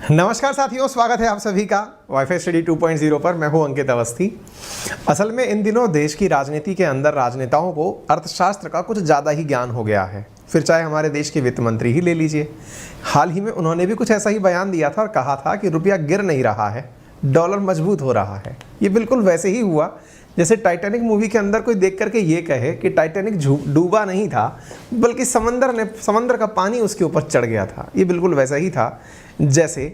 नमस्कार साथियों, स्वागत है आप सभी का वाईफाई स्टडी 2.0 पर। मैं हूं अंकित अवस्थी। असल में इन दिनों देश की राजनीति के अंदर राजनेताओं को अर्थशास्त्र का कुछ ज़्यादा ही ज्ञान हो गया है। फिर चाहे हमारे देश के वित्त मंत्री ही ले लीजिए, हाल ही में उन्होंने भी कुछ ऐसा ही बयान दिया था और कहा था कि रुपया गिर नहीं रहा है, डॉलर मजबूत हो रहा है। ये बिल्कुल वैसे ही हुआ जैसे टाइटैनिक मूवी के अंदर कोई देख करके ये कहे कि टाइटैनिक डूबा नहीं था, बल्कि समंदर का पानी उसके ऊपर चढ़ गया था। ये बिल्कुल वैसा ही था जैसे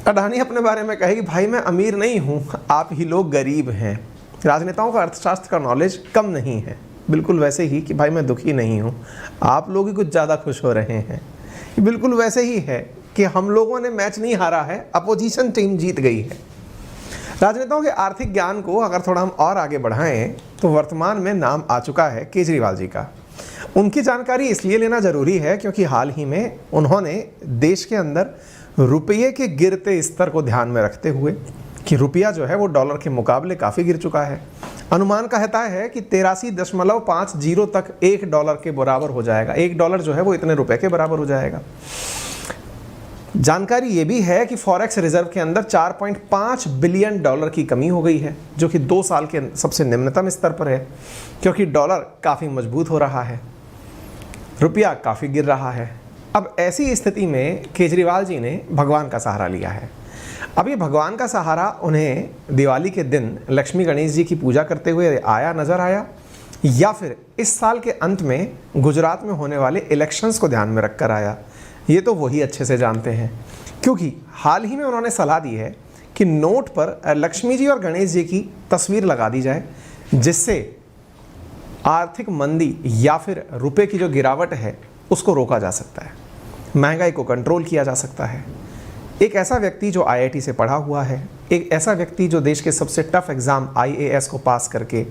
अडानी अपने बारे में कहे कि भाई मैं अमीर नहीं हूँ, आप ही लोग गरीब हैं। राजनेताओं का अर्थशास्त्र का नॉलेज कम नहीं है। बिल्कुल वैसे ही कि भाई मैं दुखी नहीं हूँ, आप लोग ही कुछ ज़्यादा खुश हो रहे हैं। ये बिल्कुल वैसे ही है कि हम लोगों ने मैच नहीं हारा है, अपोजिशन टीम जीत गई है। राजनेताओं के आर्थिक ज्ञान को अगर थोड़ा हम और आगे बढ़ाएं तो वर्तमान में नाम आ चुका है केजरीवाल जी का। उनकी जानकारी इसलिए लेना ज़रूरी है क्योंकि हाल ही में उन्होंने देश के अंदर रुपये के गिरते स्तर को ध्यान में रखते हुए कि रुपया जो है वो डॉलर के मुकाबले काफ़ी गिर चुका है। अनुमान कहता है कि 83.50 तक $1 के बराबर हो जाएगा। $1 जो है वो इतने रुपए के बराबर हो जाएगा। जानकारी ये भी है कि फॉरेक्स रिजर्व के अंदर $4.5 बिलियन की कमी हो गई है, जो कि 2 साल के सबसे निम्नतम स्तर पर है, क्योंकि डॉलर काफ़ी मजबूत हो रहा है, रुपया काफ़ी गिर रहा है। अब ऐसी स्थिति में केजरीवाल जी ने भगवान का सहारा लिया है। अब ये भगवान का सहारा उन्हें दिवाली के दिन लक्ष्मी गणेश जी की पूजा करते हुए नज़र आया, या फिर इस साल के अंत में गुजरात में होने वाले इलेक्शंस को ध्यान में रखकर आया, ये तो वही अच्छे से जानते हैं। क्योंकि हाल ही में उन्होंने सलाह दी है कि नोट पर लक्ष्मी जी और गणेश जी की तस्वीर लगा दी जाए, जिससे आर्थिक मंदी या फिर रुपए की जो गिरावट है उसको रोका जा सकता है, महंगाई को कंट्रोल किया जा सकता है। एक ऐसा व्यक्ति जो IIT से पढ़ा हुआ है, एक ऐसा व्यक्ति जो देश के सबसे टफ एग्ज़ाम IAS को पास करके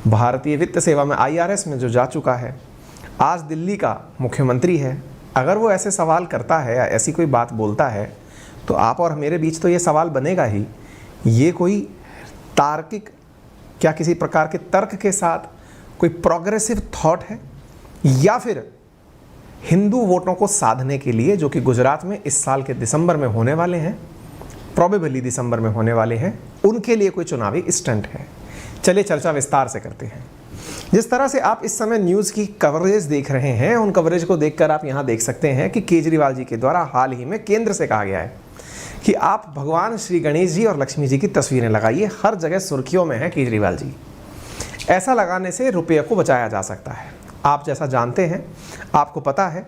भारतीय वित्त सेवा में IRS में जो जा चुका है, आज दिल्ली का मुख्यमंत्री है, अगर वो ऐसे सवाल करता है या ऐसी कोई बात बोलता है तो आप और मेरे बीच तो ये सवाल बनेगा ही, ये कोई तार्किक, क्या किसी प्रकार के तर्क के साथ कोई प्रोग्रेसिव थॉट है, या फिर हिंदू वोटों को साधने के लिए, जो कि गुजरात में इस साल के दिसंबर में होने वाले हैं, प्रोबेबली दिसंबर में होने वाले हैं, उनके लिए कोई चुनावी स्टंट है। चलिए चर्चा विस्तार से करते हैं। जिस तरह से आप इस समय न्यूज़ की कवरेज देख रहे हैं, उन कवरेज को देखकर आप यहाँ देख सकते हैं कि केजरीवाल जी के द्वारा हाल ही में केंद्र से कहा गया है कि आप भगवान श्री गणेश जी और लक्ष्मी जी की तस्वीरें लगाइए। हर जगह सुर्खियों में है केजरीवाल जी। ऐसा लगाने से रुपये को बचाया जा सकता है। आप जैसा जानते हैं, आपको पता है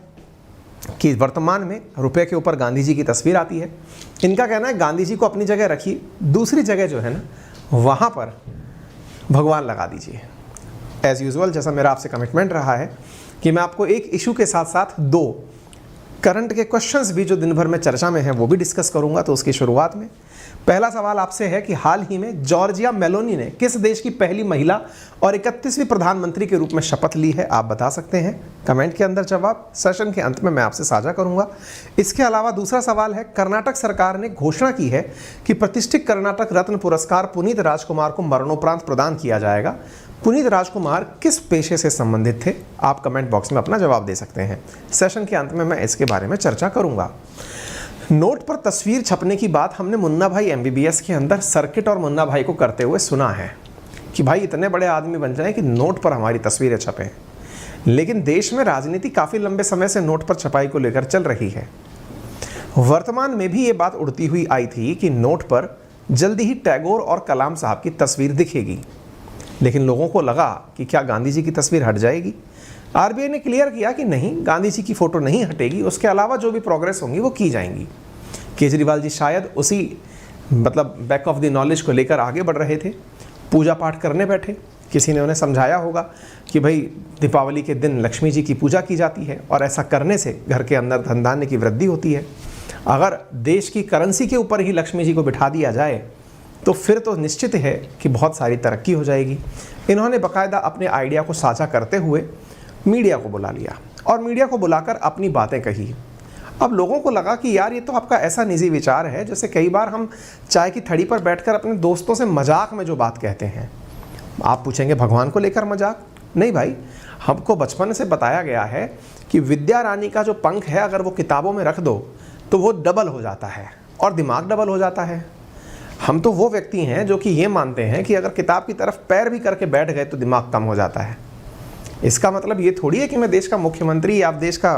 कि वर्तमान में रुपये के ऊपर गांधी जी की तस्वीर आती है। इनका कहना है गांधी जी को अपनी जगह रखिए, दूसरी जगह जो है ना वहाँ पर भगवान लगा दीजिए। एज़ यूजुअल जैसा मेरा आपसे कमिटमेंट रहा है कि मैं आपको एक इशू के साथ साथ 2 करंट के क्वेश्चंस भी जो दिन भर में चर्चा में हैं वो भी डिस्कस करूंगा। तो उसकी शुरुआत में पहला सवाल आपसे है कि हाल ही में जॉर्जिया मेलोनी ने किस देश की पहली महिला और 31वीं प्रधानमंत्री के रूप में शपथ ली है? आप बता सकते हैं कमेंट के अंदर। जवाब सेशन के अंत में मैं आपसे साझा करूंगा। इसके अलावा दूसरा सवाल है, कर्नाटक सरकार ने घोषणा की है कि प्रतिष्ठित कर्नाटक रत्न पुरस्कार पुनीत राजकुमार को मरणोपरांत प्रदान किया जाएगा। पुनीत राजकुमार किस पेशे से संबंधित थे? आप कमेंट बॉक्स में अपना जवाब दे सकते हैं। सेशन के अंत में मैं इसके बारे में चर्चा करूंगा। नोट पर तस्वीर छपने की बात हमने मुन्ना भाई MBBS के अंदर सर्किट और मुन्ना भाई को करते हुए सुना है कि भाई इतने बड़े आदमी बन जाएं कि नोट पर हमारी तस्वीरें छपें। लेकिन देश में राजनीति काफ़ी लंबे समय से नोट पर छपाई को लेकर चल रही है। वर्तमान में भी ये बात उड़ती हुई आई थी कि नोट पर जल्दी ही टैगोर और कलाम साहब की तस्वीर दिखेगी, लेकिन लोगों को लगा कि क्या गांधी जी की तस्वीर हट जाएगी। RBI ने क्लियर किया कि नहीं, गांधी जी की फ़ोटो नहीं हटेगी, उसके अलावा जो भी प्रोग्रेस होंगी वो की जाएंगी। केजरीवाल जी शायद उसी बैक ऑफ द नॉलेज को लेकर आगे बढ़ रहे थे। पूजा पाठ करने बैठे, किसी ने उन्हें समझाया होगा कि भाई दीपावली के दिन लक्ष्मी जी की पूजा की जाती है और ऐसा करने से घर के अंदर धन धान्य की वृद्धि होती है। अगर देश की करेंसी के ऊपर ही लक्ष्मी जी को बिठा दिया जाए तो फिर तो निश्चित है कि बहुत सारी तरक्की हो जाएगी। इन्होंने बाकायदा अपने आइडिया को साझा करते हुए मीडिया को बुला लिया और मीडिया को बुलाकर अपनी बातें कही। अब लोगों को लगा कि यार ये तो आपका ऐसा निजी विचार है जैसे कई बार हम चाय की थड़ी पर बैठकर अपने दोस्तों से मजाक में जो बात कहते हैं। आप पूछेंगे भगवान को लेकर मजाक? नहीं भाई, हमको बचपन से बताया गया है कि विद्या रानी का जो पंख है अगर वो किताबों में रख दो तो वो डबल हो जाता है और दिमाग डबल हो जाता है। हम तो वो व्यक्ति हैं जो कि ये मानते हैं कि अगर किताब की तरफ पैर भी करके बैठ गए तो दिमाग कम हो जाता है। इसका मतलब ये थोड़ी है कि मैं देश का मुख्यमंत्री या देश का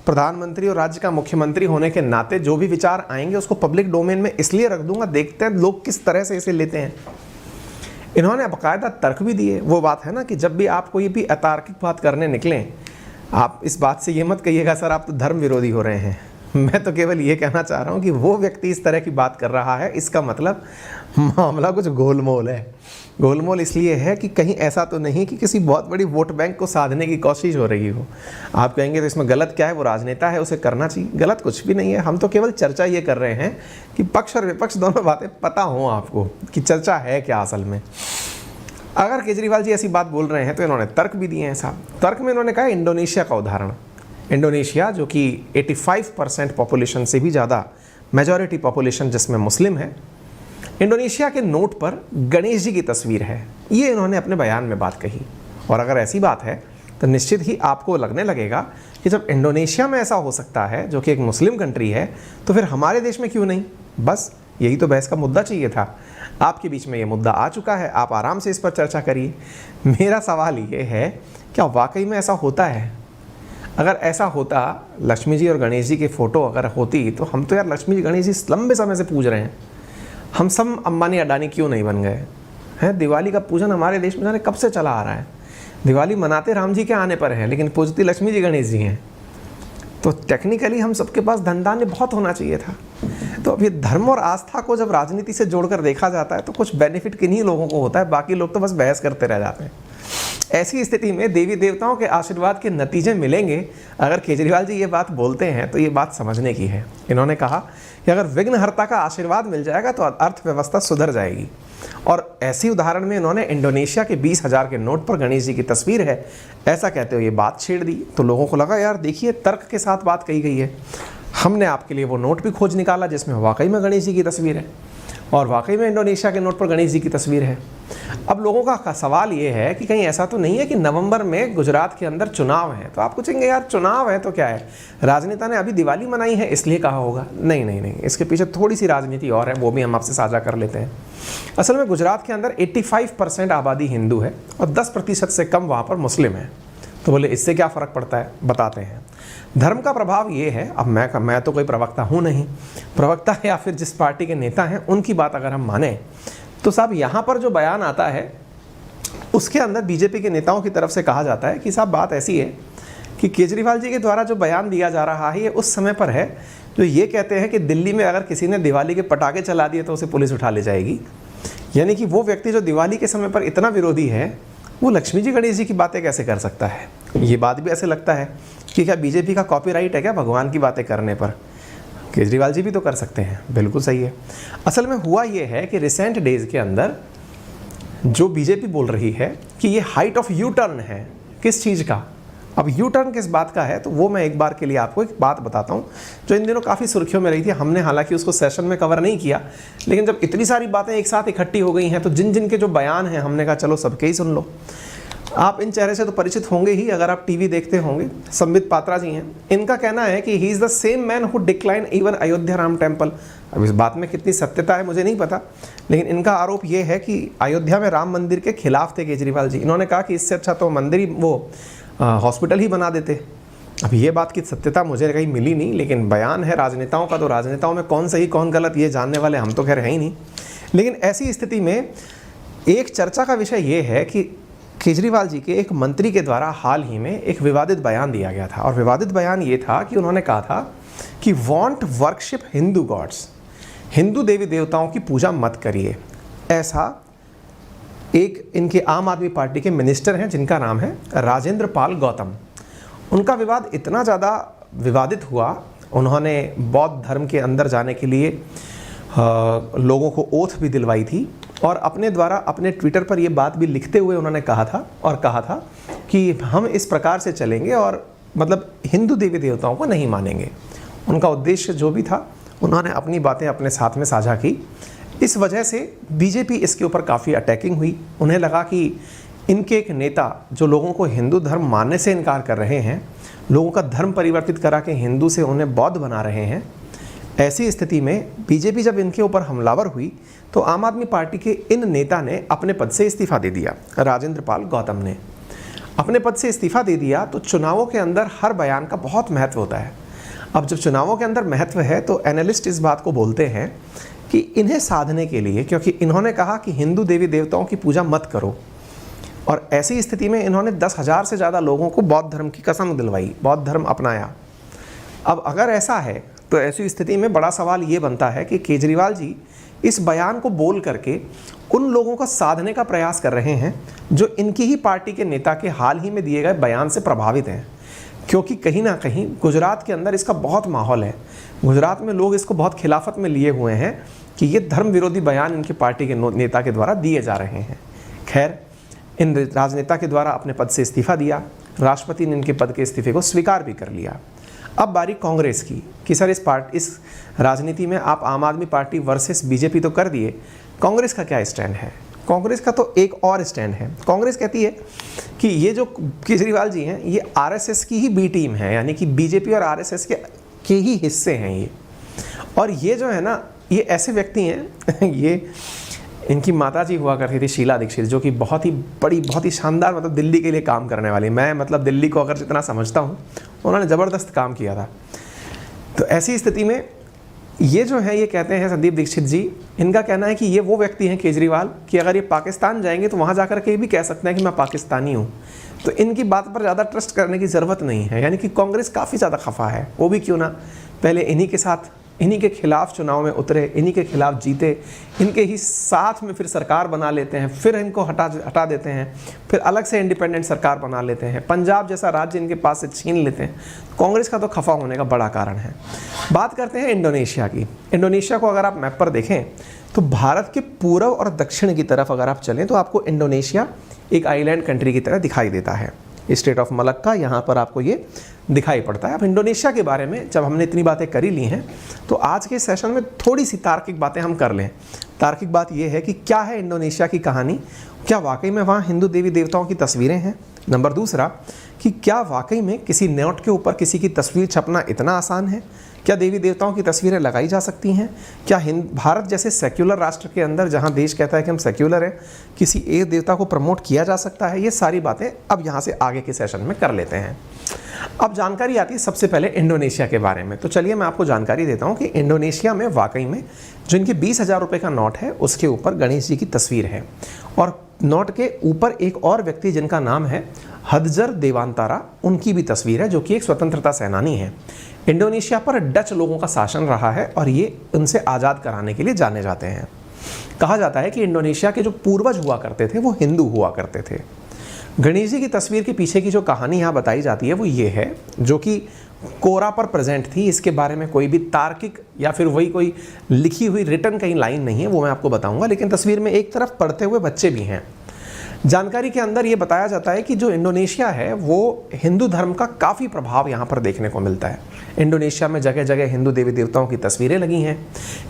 प्रधानमंत्री और राज्य का मुख्यमंत्री होने के नाते जो भी विचार आएंगे उसको पब्लिक डोमेन में इसलिए रख दूंगा, देखते हैं लोग किस तरह से इसे लेते हैं। इन्होंने बाकायदा तर्क भी दिए। वो बात है ना कि जब भी आप कोई भी अतार्किक बात करने निकलें, आप इस बात से ये मत कहिएगा सर आप तो धर्म विरोधी हो रहे हैं। मैं तो केवल ये कहना चाह रहा हूँ कि वो व्यक्ति इस तरह की बात कर रहा है, इसका मतलब मामला कुछ गोलमोल है। गोलमोल इसलिए है कि कहीं ऐसा तो नहीं कि किसी बहुत बड़ी वोट बैंक को साधने की कोशिश हो रही हो। आप कहेंगे तो इसमें गलत क्या है, वो राजनेता है उसे करना चाहिए। गलत कुछ भी नहीं है, हम तो केवल चर्चा ये कर रहे हैं कि पक्ष और विपक्ष दोनों बातें पता हो आपको कि चर्चा है क्या असल में। अगर केजरीवाल जी ऐसी बात बोल रहे हैं तो इन्होंने तर्क भी दिए हैं साहब। तर्क में इन्होंने कहा इंडोनेशिया का उदाहरण। इंडोनेशिया जो कि 85% पॉपुलेशन से भी ज़्यादा मेजॉरिटी पॉपुलेशन जिसमें मुस्लिम है, इंडोनेशिया के नोट पर गणेश जी की तस्वीर है। ये इन्होंने अपने बयान में बात कही। और अगर ऐसी बात है तो निश्चित ही आपको लगने लगेगा कि जब इंडोनेशिया में ऐसा हो सकता है जो कि एक मुस्लिम कंट्री है तो फिर हमारे देश में क्यों नहीं। बस यही तो बहस का मुद्दा चाहिए था। आपके बीच में ये मुद्दा आ चुका है, आप आराम से इस पर चर्चा करिए। मेरा सवाल ये है, क्या वाकई में ऐसा होता है? अगर ऐसा होता, लक्ष्मी जी और गणेश जी की फ़ोटो अगर होती तो हम तो यार लक्ष्मी जी गणेश जी लंबे समय से पूज रहे हैं। हम सब अंबानी अडानी क्यों नहीं बन गए हैं? दिवाली का पूजन हमारे देश में जाने कब से चला आ रहा है। दिवाली मनाते राम जी के आने पर है लेकिन पूजती लक्ष्मी जी गणेश जी हैं। तो टेक्निकली हम सबके पास धन धान्य बहुत होना चाहिए था। तो अब ये धर्म और आस्था को जब राजनीति से जोड़कर देखा जाता है तो कुछ बेनिफिट किन्हीं लोगों को होता है, बाकी लोग तो बस बहस करते रह जाते हैं। ऐसी स्थिति में देवी देवताओं के आशीर्वाद के नतीजे मिलेंगे। अगर केजरीवाल जी ये बात बोलते हैं तो ये बात समझने की है। इन्होंने कहा कि अगर विघ्नहर्ता का आशीर्वाद मिल जाएगा तो अर्थव्यवस्था सुधर जाएगी। और ऐसी उदाहरण में इन्होंने इंडोनेशिया के 20,000 के नोट पर गणेश जी की तस्वीर है ऐसा कहते हुए ये बात छेड़ दी। तो लोगों को लगा यार देखिए तर्क के साथ बात कही गई है। हमने आपके लिए वो नोट भी खोज निकाला जिसमें वाकई में गणेश जी की तस्वीर है और वाकई में इंडोनेशिया के नोट पर गणेश जी की तस्वीर है। अब लोगों का सवाल ये है कि कहीं ऐसा तो नहीं है कि नवंबर में गुजरात के अंदर चुनाव है। तो आप पूछेंगे यार चुनाव है तो क्या है, राजनेता ने अभी दिवाली मनाई है इसलिए कहा होगा। नहीं नहीं नहीं, इसके पीछे थोड़ी सी राजनीति और है, वो भी हम आपसे साझा कर लेते हैं। असल में गुजरात के अंदर 85% आबादी हिंदू है और 10% से कम वहाँ पर मुस्लिम है। तो बोले इससे क्या फ़र्क पड़ता है, बताते हैं। धर्म का प्रभाव ये है, अब मैं तो कोई प्रवक्ता हूँ नहीं, प्रवक्ता या फिर जिस पार्टी के नेता हैं उनकी बात अगर हम माने तो साहब यहाँ पर जो बयान आता है उसके अंदर बीजेपी के नेताओं की तरफ से कहा जाता है कि साहब बात ऐसी है कि केजरीवाल जी के द्वारा जो बयान दिया जा रहा है ये उस समय पर है जो ये कहते हैं कि दिल्ली में अगर किसी ने दिवाली के पटाखे चला दिए तो उसे पुलिस उठा ले जाएगी। यानी कि वो व्यक्ति जो दिवाली के समय पर इतना विरोधी है वो लक्ष्मी जी गणेश जी की बातें कैसे कर सकता है। ये बात भी ऐसे लगता है कि क्या बीजेपी का कॉपीराइट है क्या भगवान की बातें करने पर? केजरीवाल जी भी तो कर सकते हैं, बिल्कुल सही है। असल में हुआ ये है कि रिसेंट डेज के अंदर जो बीजेपी बोल रही है कि ये हाइट ऑफ यू टर्न है। किस चीज़ का? अब यू टर्न किस बात का है तो वो मैं एक बार के लिए आपको एक बात बताता हूँ जो इन दिनों काफ़ी सुर्खियों में रही थी। हमने हालांकि उसको सेशन में कवर नहीं किया, लेकिन जब इतनी सारी बातें एक साथ इकट्ठी हो गई हैं तो जिन जिन के जो बयान हैं हमने कहा चलो सबके ही सुन लो। आप इन चेहरे से तो परिचित होंगे ही अगर आप टीवी देखते होंगे। संबित पात्रा जी हैं, इनका कहना है कि he is the same man who decline even Ayodhya Ram temple. अब इस बात में कितनी सत्यता है मुझे नहीं पता, लेकिन इनका आरोप ये है कि अयोध्या में राम मंदिर के खिलाफ थे केजरीवाल जी। इन्होंने कहा कि इससे अच्छा तो मंदिर ही वो हॉस्पिटल ही बना देते। अब ये बात की सत्यता मुझे कहीं मिली नहीं, लेकिन बयान है राजनेताओं का, तो राजनेताओं में कौन सही कौन गलत ये जानने वाले हम तो खैर हैं ही नहीं। लेकिन ऐसी स्थिति में एक चर्चा का विषय ये है कि केजरीवाल जी के एक मंत्री के द्वारा हाल ही में एक विवादित बयान दिया गया था और विवादित बयान ये था कि उन्होंने कहा था कि won't worship Hindu gods, Hindu देवी देवताओं की पूजा मत करिए। ऐसा एक इनके आम आदमी पार्टी के मिनिस्टर हैं जिनका नाम है राजेंद्र पाल गौतम। उनका विवाद इतना ज़्यादा विवादित हुआ, उन्होंने बौद्ध धर्म के अंदर जाने के लिए लोगों को ओथ भी दिलवाई थी और अपने द्वारा अपने ट्विटर पर ये बात भी लिखते हुए उन्होंने कहा था कि हम इस प्रकार से चलेंगे और मतलब हिंदू देवी देवताओं को नहीं मानेंगे। उनका उद्देश्य जो भी था उन्होंने अपनी बातें अपने साथ में साझा की। इस वजह से बीजेपी इसके ऊपर काफ़ी अटैकिंग हुई। उन्हें लगा कि इनके एक नेता जो लोगों को हिंदू धर्म मानने से इनकार कर रहे हैं, लोगों का धर्म परिवर्तित करा के हिंदू से उन्हें बौद्ध बना रहे हैं, ऐसी स्थिति में बीजेपी जब इनके ऊपर हमलावर हुई तो आम आदमी पार्टी के इन नेता ने अपने पद से इस्तीफा दे दिया। राजेंद्र पाल गौतम ने अपने पद से इस्तीफा दे दिया। तो चुनावों के अंदर हर बयान का बहुत महत्व होता है। अब जब चुनावों के अंदर महत्व है तो एनालिस्ट इस बात को बोलते हैं कि इन्हें साधने के लिए, क्योंकि इन्होंने कहा कि हिंदू देवी देवताओं की पूजा मत करो, और ऐसी स्थिति में इन्होंने 10,000 से ज़्यादा लोगों को बौद्ध धर्म की कसम दिलवाई, बौद्ध धर्म अपनाया। अब अगर ऐसा है तो ऐसी स्थिति में बड़ा सवाल ये बनता है कि केजरीवाल जी इस बयान को बोल करके उन लोगों का साधने का प्रयास कर रहे हैं जो इनकी ही पार्टी के नेता के हाल ही में दिए गए बयान से प्रभावित हैं। क्योंकि कहीं ना कहीं गुजरात के अंदर इसका बहुत माहौल है। गुजरात में लोग इसको बहुत खिलाफत में लिए हुए हैं कि ये धर्म विरोधी बयान इनकी पार्टी के नेता के द्वारा दिए जा रहे हैं। खैर, इन राजनेता के द्वारा अपने पद से इस्तीफा दिया, राष्ट्रपति ने इनके पद के इस्तीफे को स्वीकार भी कर लिया। अब बारी कांग्रेस की कि सर इस राजनीति में आप आम आदमी पार्टी वर्सेस बीजेपी तो कर दिए, कांग्रेस का क्या स्टैंड है? कांग्रेस का तो एक और स्टैंड है। कांग्रेस कहती है कि ये जो केजरीवाल जी हैं ये आरएसएस की ही बी टीम है, यानी कि बीजेपी और आरएसएस के ही हिस्से हैं ये। और ये जो है ना, ये ऐसे व्यक्ति हैं ये इनकी माता जी हुआ करती थी शीला दीक्षित, जो कि बहुत ही बड़ी, बहुत ही शानदार, मतलब दिल्ली के लिए काम करने वाली। मैं मतलब दिल्ली को अगर जितना समझता हूँ, उन्होंने ज़बरदस्त काम किया था। तो ऐसी स्थिति में ये जो है, ये कहते हैं संदीप दीक्षित जी, इनका कहना है कि ये वो व्यक्ति हैं केजरीवाल कि अगर ये पाकिस्तान जाएंगे तो वहाँ जाकर के भी कह सकते हैं कि मैं पाकिस्तानी हूँ। तो इनकी बात पर ज़्यादा ट्रस्ट करने की ज़रूरत नहीं है। यानी कि कांग्रेस काफ़ी ज़्यादा खफा है। वो भी क्यों ना, पहले इन्हीं के साथ, इन्हीं के खिलाफ चुनाव में उतरे, इन्हीं के खिलाफ जीते, इनके ही साथ में फिर सरकार बना लेते हैं, फिर इनको हटा देते हैं, फिर अलग से इंडिपेंडेंट सरकार बना लेते हैं, पंजाब जैसा राज्य इनके पास से छीन लेते हैं। कांग्रेस का तो खफा होने का बड़ा कारण है। बात करते हैं इंडोनेशिया की। इंडोनेशिया को अगर आप मैप पर देखें तो भारत के पूर्व और दक्षिण की तरफ अगर आप चलें तो आपको इंडोनेशिया एक आइलैंड कंट्री की तरह दिखाई देता है। स्टेट ऑफ मलक्का यहाँ पर आपको ये दिखाई पड़ता है। अब इंडोनेशिया के बारे में जब हमने इतनी बातें करी ली हैं तो आज के सेशन में थोड़ी सी तार्किक बातें हम कर लें। तार्किक बात ये है कि क्या है इंडोनेशिया की कहानी, क्या वाकई में वहाँ हिंदू देवी देवताओं की तस्वीरें हैं। नंबर दूसरा कि क्या वाकई में किसी नोट के ऊपर किसी की तस्वीर छपना इतना आसान है? क्या देवी देवताओं की तस्वीरें लगाई जा सकती हैं? क्या भारत जैसे सेक्युलर राष्ट्र के अंदर, जहां देश कहता है कि हम सेक्युलर हैं, किसी एक देवता को प्रमोट किया जा सकता है? ये सारी बातें अब यहाँ से आगे के सेशन में कर लेते हैं। अब जानकारी आती है सबसे पहले इंडोनेशिया के बारे में। तो चलिए मैं आपको जानकारी देता हूँ कि इंडोनेशिया में वाकई में जो इनके 20,000 रुपये का नोट है उसके ऊपर गणेश जी की तस्वीर है, और नोट के ऊपर एक और व्यक्ति जिनका नाम है हदजर देवांतारा, उनकी भी तस्वीर है, जो कि एक स्वतंत्रता सेनानी है। इंडोनेशिया पर डच लोगों का शासन रहा है और ये उनसे आज़ाद कराने के लिए जाने जाते हैं। कहा जाता है कि इंडोनेशिया के जो पूर्वज हुआ करते थे वो हिंदू हुआ करते थे। गणेश जी की तस्वीर के पीछे की जो कहानी यहाँ बताई जाती है वो ये है, जो कि कोरा पर प्रेजेंट थी। इसके बारे में कोई भी तार्किक या फिर वही कोई लिखी हुई रिटर्न कहीं लाइन नहीं है, वो मैं आपको बताऊंगा। लेकिन तस्वीर में एक तरफ पढ़ते हुए बच्चे भी हैं। जानकारी के अंदर ये बताया जाता है कि जो इंडोनेशिया है वो हिंदू धर्म का काफ़ी प्रभाव यहाँ पर देखने को मिलता है। इंडोनेशिया में जगह जगह हिंदू देवी देवताओं की तस्वीरें लगी हैं।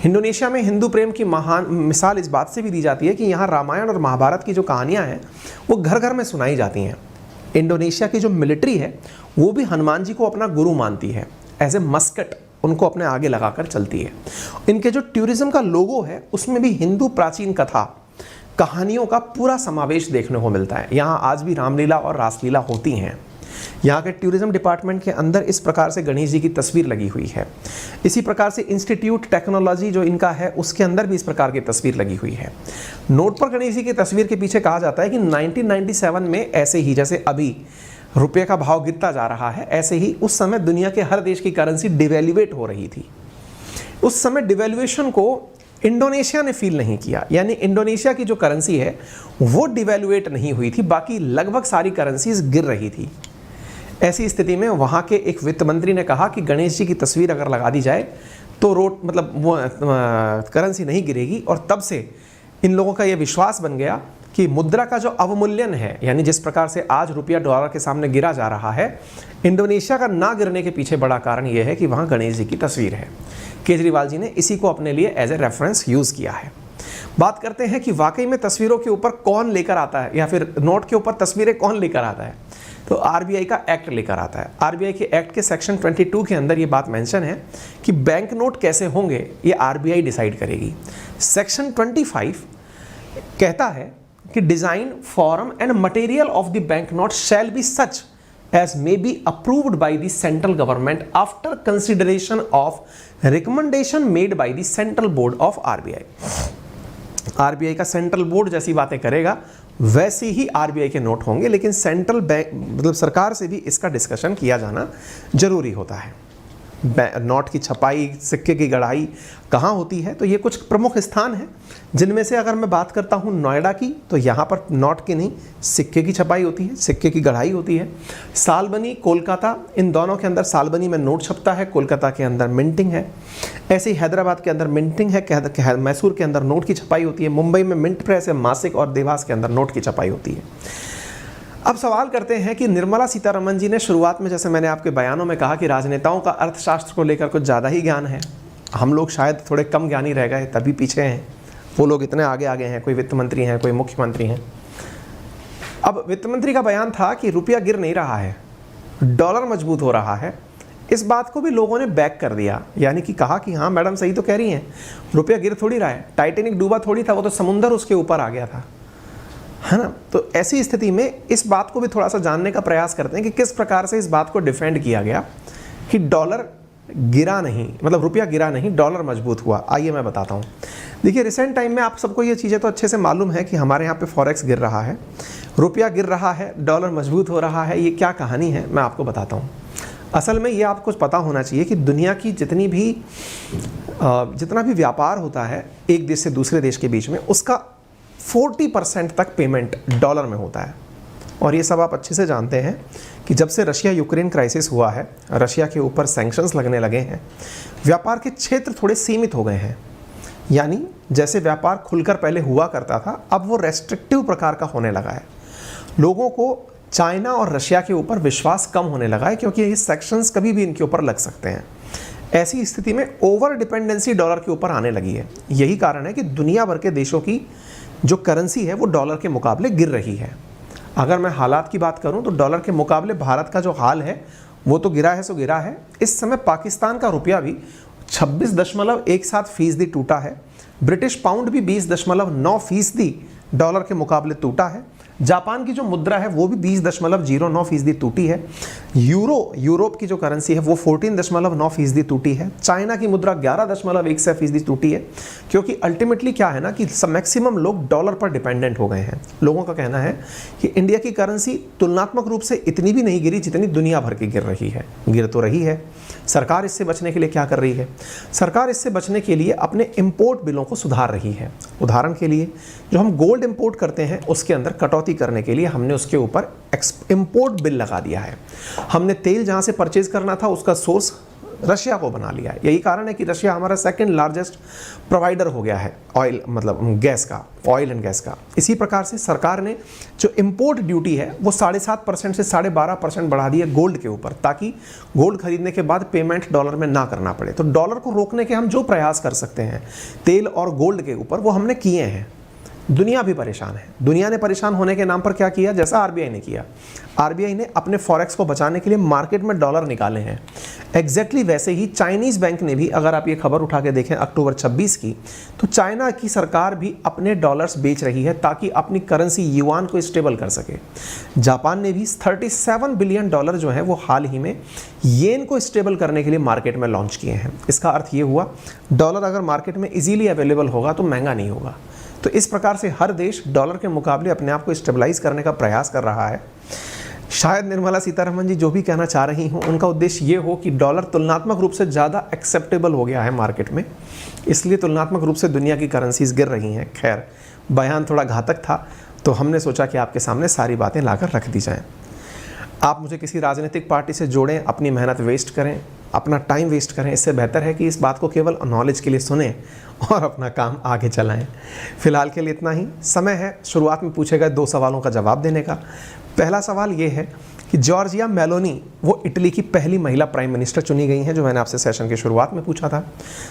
इंडोनेशिया में हिंदू प्रेम की महान मिसाल इस बात से भी दी जाती है कि यहाँ रामायण और महाभारत की जो कहानियाँ हैं वो घर घर में सुनाई जाती हैं। इंडोनेशिया की जो मिलिट्री है वो भी हनुमान जी को अपना गुरु मानती है। एज ए मस्कट उनको अपने आगे लगाकर चलती है। इनके जो टूरिज्म का लोगो है उसमें भी हिंदू प्राचीन कथा कहानियों का पूरा समावेश देखने को मिलता है। यहाँ आज भी रामलीला और रासलीला होती हैं। यहाँ के टूरिज्म डिपार्टमेंट के अंदर इस प्रकार से गणेश जी की तस्वीर लगी हुई है। इसी प्रकार से इंस्टीट्यूट टेक्नोलॉजी जो इनका है उसके अंदर भी इस प्रकार की तस्वीर लगी हुई है। नोट पर गणेश जी की तस्वीर के पीछे कहा जाता है कि 1997 में ऐसे ही, जैसे अभी रुपये का भाव गिरता जा रहा है, ऐसे ही उस समय दुनिया के हर देश की करेंसी डिवैल्यूएट हो रही थी। उस समय डिवैल्यूएशन को इंडोनेशिया ने फील नहीं किया, यानी इंडोनेशिया की जो करेंसी है वो डिवैल्यूएट नहीं हुई थी, बाकी लगभग सारी करेंसीज गिर रही थी। ऐसी स्थिति में वहाँ के एक वित्त मंत्री ने कहा कि गणेश जी की तस्वीर अगर लगा दी जाए तो वो करेंसी नहीं गिरेगी। और तब से इन लोगों का ये विश्वास बन गया कि मुद्रा का जो अवमूल्यन है, यानी जिस प्रकार से आज रुपया डॉलर के सामने गिरा जा रहा है, इंडोनेशिया का ना गिरने के पीछे बड़ा कारण यह है कि वहाँ गणेश जी की तस्वीर है। केजरीवाल जी ने इसी को अपने लिए एज ए रेफरेंस यूज़ किया है। बात करते हैं कि वाकई में तस्वीरों के ऊपर कौन लेकर आता है या फिर नोट के ऊपर तस्वीरें कौन लेकर आता है, तो आरबीआई का एक्ट लेकर आता है। आरबीआई के एक्ट के सेक्शन 22 के अंदर ये बात मेंशन है कि बैंक नोट कैसे होंगे ये आरबीआई डिसाइड करेगी। सेक्शन 25 कहता है कि design, form and material of the bank note shall be such as may be approved by the central government after consideration of recommendation made by the central board of RBI। RBI का central board जैसी बातें करेगा वैसे ही RBI के note होंगे, लेकिन central bank मतलब सरकार से भी इसका डिस्कशन किया जाना जरूरी होता है। नोट की छपाई, सिक्के की गढ़ाई कहाँ होती है, तो ये कुछ प्रमुख स्थान हैं जिनमें से अगर मैं बात करता हूँ नोएडा की, तो यहाँ पर नोट की नहीं सिक्के की छपाई होती है, सिक्के की गढ़ाई होती है। सालबनी, कोलकाता, इन दोनों के अंदर सालबनी में नोट छपता है, कोलकाता के अंदर मिंटिंग है। ऐसे ही हैदराबाद के अंदर मिंटिंग है, मैसूर के अंदर नोट की छपाई होती है, मुंबई में मिंट प्रेस है मासिक, और देवास के अंदर नोट की छपाई होती है। अब सवाल करते हैं कि निर्मला सीतारमण जी ने शुरुआत में, जैसे मैंने आपके बयानों में कहा कि राजनेताओं का अर्थशास्त्र को लेकर कुछ ज़्यादा ही ज्ञान है, हम लोग शायद थोड़े कम ज्ञानी रह गए तभी पीछे हैं, वो लोग इतने आगे आगे हैं, कोई वित्त मंत्री हैं, कोई मुख्यमंत्री हैं। अब वित्त मंत्री का बयान था कि रुपया गिर नहीं रहा है, डॉलर मजबूत हो रहा है। इस बात को भी लोगों ने बैक कर दिया, यानी कि कहा कि हाँ मैडम सही तो कह रही हैं, रुपया गिर थोड़ी रहा है, टाइटेनिक डूबा थोड़ी था, वो तो समुंदर उसके ऊपर आ गया था, है ना। तो ऐसी स्थिति में इस बात को भी थोड़ा सा जानने का प्रयास करते हैं कि किस प्रकार से इस बात को डिफेंड किया गया कि डॉलर गिरा नहीं, मतलब रुपया गिरा नहीं, डॉलर मजबूत हुआ। आइए मैं बताता हूँ। देखिए रिसेंट टाइम में आप सबको ये चीज़ें तो अच्छे से मालूम है कि हमारे यहाँ पे फॉरेक्स गिर रहा है, रुपया गिर रहा है, डॉलर मजबूत हो रहा है। ये क्या कहानी है मैं आपको बताता हूँ। असल में ये आपको पता होना चाहिए कि दुनिया की जितना भी व्यापार होता है एक देश से दूसरे देश के बीच में, उसका 40% तक पेमेंट डॉलर में होता है। और ये सब आप अच्छे से जानते हैं कि जब से रशिया यूक्रेन क्राइसिस हुआ है, रशिया के ऊपर सैंक्शंस लगने लगे हैं, व्यापार के क्षेत्र थोड़े सीमित हो गए हैं। यानी जैसे व्यापार खुलकर पहले हुआ करता था, अब वो रेस्ट्रिक्टिव प्रकार का होने लगा है। लोगों को चाइना और रशिया के ऊपर विश्वास कम होने लगा है, क्योंकि ये सैंक्शंस कभी भी इनके ऊपर लग सकते हैं। ऐसी स्थिति में ओवर डिपेंडेंसी डॉलर के ऊपर आने लगी है। यही कारण है कि दुनिया भर के देशों की जो करेंसी है वो डॉलर के मुकाबले गिर रही है। अगर मैं हालात की बात करूं तो डॉलर के मुकाबले भारत का जो हाल है वो तो गिरा है सो गिरा है। इस समय पाकिस्तान का रुपया भी 26.17% टूटा है। ब्रिटिश पाउंड भी 20.9% डॉलर के मुकाबले टूटा है। जापान की जो मुद्रा है वो भी 20.09% टूटी है। यूरोप की जो करेंसी है वो 14.9% टूटी है। चाइना की मुद्रा 11.1% टूटी है, क्योंकि अल्टीमेटली क्या है ना कि मैक्सिमम लोग डॉलर पर डिपेंडेंट हो गए हैं। लोगों का कहना है कि इंडिया की करेंसी तुलनात्मक रूप से इतनी भी नहीं गिरी जितनी दुनिया भर की गिर रही है। गिर तो रही है। सरकार इससे बचने के लिए क्या कर रही है? सरकार इससे बचने के लिए अपने इंपोर्ट बिलों को सुधार रही है। उदाहरण के लिए जो हम गोल्ड इंपोर्ट करते हैं उसके अंदर कटौती करने के लिए हमने उसके ऊपर इंपोर्ट बिल लगा दिया है। हमने तेल जहां से परचेज करना था उसका सोर्स रशिया को बना लिया है। यही कारण है कि रशिया हमारा सेकंड लार्जेस्ट प्रोवाइडर हो गया है ऑयल, मतलब गैस का, ऑयल एंड गैस का। इसी प्रकार से सरकार ने जो इंपोर्ट ड्यूटी है वो 7.5% से 12.5% बढ़ा दी है गोल्ड के ऊपर, ताकि गोल्ड खरीदने के बाद पेमेंट डॉलर में ना करना पड़े। तो डॉलर को रोकने के हम जो प्रयास कर सकते हैं तेल और गोल्ड के ऊपर वो हमने किए हैं। दुनिया भी परेशान है। दुनिया ने परेशान होने के नाम पर क्या किया? जैसा आरबीआई ने किया। आरबीआई ने अपने फॉरेक्स को बचाने के लिए मार्केट में डॉलर निकाले हैं। एग्जैक्टली वैसे ही चाइनीज बैंक ने भी, अगर आप ये खबर उठा के देखें अक्टूबर 26 की, तो चाइना की सरकार भी अपने डॉलर्स बेच रही है ताकि अपनी करेंसी युआन को स्टेबल कर सके। जापान ने भी 37 बिलियन डॉलर जो है वो हाल ही में येन को स्टेबल करने के लिए मार्केट में लॉन्च किए हैं। इसका अर्थ ये हुआ डॉलर अगर मार्केट में इजीली अवेलेबल होगा तो महंगा नहीं होगा। तो इस प्रकार से हर देश डॉलर के मुकाबले अपने आप को स्टेबलाइज करने का प्रयास कर रहा है। शायद निर्मला सीतारमण जी जो भी कहना चाह रही हों उनका उद्देश्य ये हो कि डॉलर तुलनात्मक रूप से ज़्यादा एक्सेप्टेबल हो गया है मार्केट में, इसलिए तुलनात्मक रूप से दुनिया की करेंसीज गिर रही हैं। खैर, बयान थोड़ा घातक था तो हमने सोचा कि आपके सामने सारी बातें लाकर रख दी जाएँ। आप मुझे किसी राजनीतिक पार्टी से जोड़ें, अपनी मेहनत वेस्ट करें, अपना टाइम वेस्ट करें, इससे बेहतर है कि इस बात को केवल नॉलेज के लिए सुनें और अपना काम आगे चलाएं। फिलहाल के लिए इतना ही। समय है शुरुआत में पूछे गए 2 सवालों का जवाब देने का। पहला सवाल ये है कि जॉर्जिया मेलोनी वो इटली की पहली महिला प्राइम मिनिस्टर चुनी गई हैं, जो मैंने आपसे सेशन की शुरुआत में पूछा था।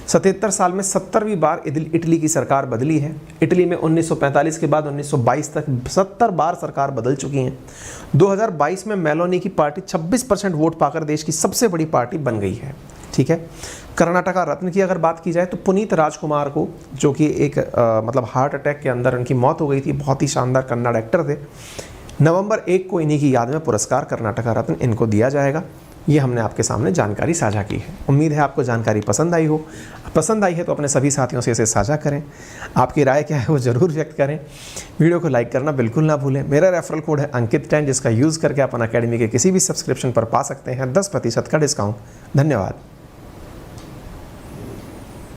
77 साल में 70वीं बार इटली की सरकार बदली है। इटली में 1945 के बाद 1922 तक 70 बार सरकार बदल चुकी हैं। 2022 में मेलोनी की पार्टी 26% वोट पाकर देश की सबसे बड़ी पार्टी बन गई है। ठीक है। कर्नाटका रत्न की अगर बात की जाए तो पुनीत राजकुमार को, जो कि एक मतलब हार्ट अटैक के अंदर उनकी मौत हो गई थी, बहुत ही शानदार कन्नड़ एक्टर थे, नवंबर 1 को इन्हीं की याद में पुरस्कार कर्नाटका रत्न इनको दिया जाएगा। ये हमने आपके सामने जानकारी साझा की है। उम्मीद है आपको जानकारी पसंद आई हो। पसंद आई है तो अपने सभी साथियों से इसे साझा करें। आपकी राय क्या है वो ज़रूर व्यक्त करें। वीडियो को लाइक करना बिल्कुल ना भूलें। मेरा रेफरल कोड है अंकित10, जिसका यूज़ करके आप अनअकैडमी के किसी भी सब्सक्रिप्शन पर पा सकते हैं 10% का डिस्काउंट। धन्यवाद।